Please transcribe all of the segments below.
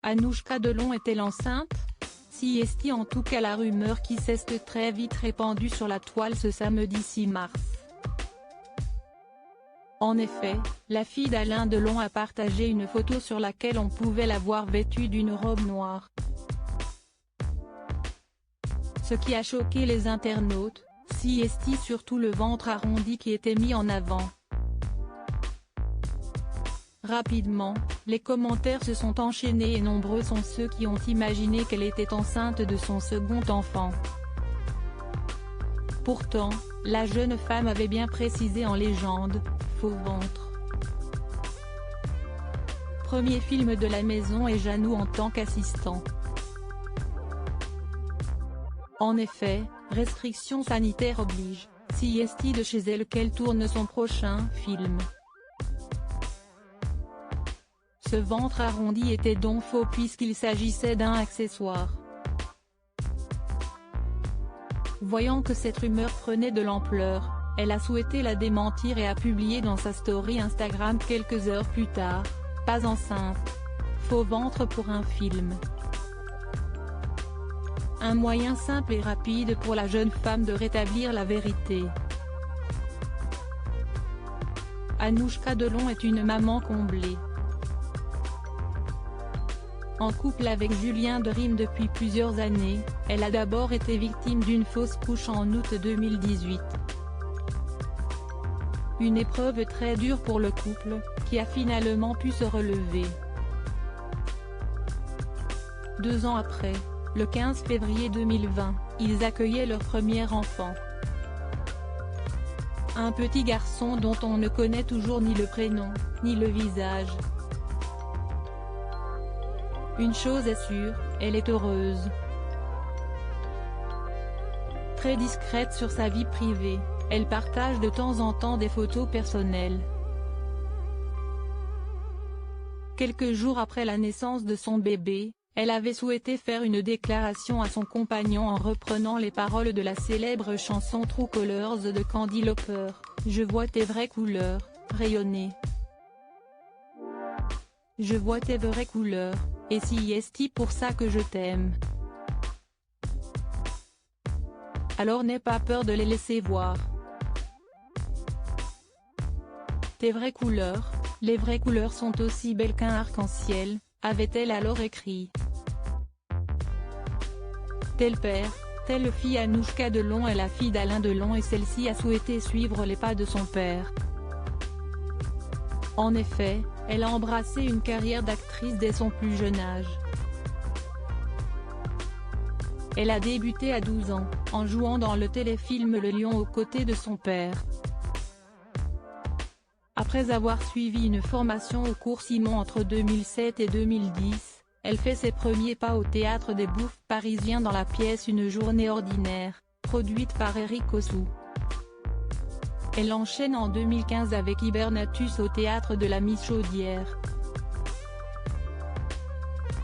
Anouchka Delon est-elle enceinte? Si est en tout cas la rumeur qui s'est très vite répandue sur la toile ce samedi 6 mars. En effet, la fille d'Alain Delon a partagé une photo sur laquelle on pouvait la voir vêtue d'une robe noire. Ce qui a choqué les internautes, si est surtout le ventre arrondi qui était mis en avant. Rapidement, les commentaires se sont enchaînés et nombreux sont ceux qui ont imaginé qu'elle était enceinte de son second enfant. Pourtant, la jeune femme avait bien précisé en légende, faux ventre. Premier film de la maison et Janou en tant qu'assistant. En effet, restrictions sanitaires obligent, si est de chez elle qu'elle tourne son prochain film. Ce ventre arrondi était donc faux puisqu'il s'agissait d'un accessoire. Voyant que cette rumeur prenait de l'ampleur, elle a souhaité la démentir et a publié dans sa story Instagram quelques heures plus tard, « Pas enceinte. Faux ventre pour un film ». Un moyen simple et rapide pour la jeune femme de rétablir la vérité. Anouchka Delon est une maman comblée. En couple avec Julien de Rime depuis plusieurs années, elle a d'abord été victime d'une fausse couche en août 2018. Une épreuve très dure pour le couple, qui a finalement pu se relever. 2 ans après, le 15 février 2020, ils accueillaient leur premier enfant. Un petit garçon dont on ne connaît toujours ni le prénom, ni le visage. Une chose est sûre, elle est heureuse. Très discrète sur sa vie privée, elle partage de temps en temps des photos personnelles. Quelques jours après la naissance de son bébé, elle avait souhaité faire une déclaration à son compagnon en reprenant les paroles de la célèbre chanson True Colors de Cyndi Lauper, « Je vois tes vraies couleurs, rayonner. Je vois tes vraies couleurs, et si est pour ça que je t'aime. Alors n'aie pas peur de les laisser voir. Tes vraies couleurs, les vraies couleurs sont aussi belles qu'un arc-en-ciel », avait-elle alors écrit. Tel père, telle fille. Anouchka Delon est la fille d'Alain Delon et celle-ci a souhaité suivre les pas de son père. En effet, elle a embrassé une carrière d'actrice dès son plus jeune âge. Elle a débuté à 12 ans, en jouant dans le téléfilm Le Lion aux côtés de son père. Après avoir suivi une formation au cours Simon entre 2007 et 2010, elle fait ses premiers pas au Théâtre des Bouffes parisien dans la pièce Une journée ordinaire, produite par Éric Cossou. Elle enchaîne en 2015 avec Hibernatus au Théâtre de la Michaudière.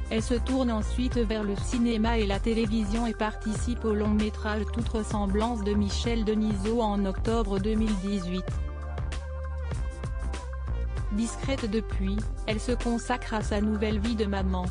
Elle se tourne ensuite vers le cinéma et la télévision et participe au long-métrage Toute ressemblance de Michel Denisot en octobre 2018. Discrète depuis, elle se consacre à sa nouvelle vie de maman.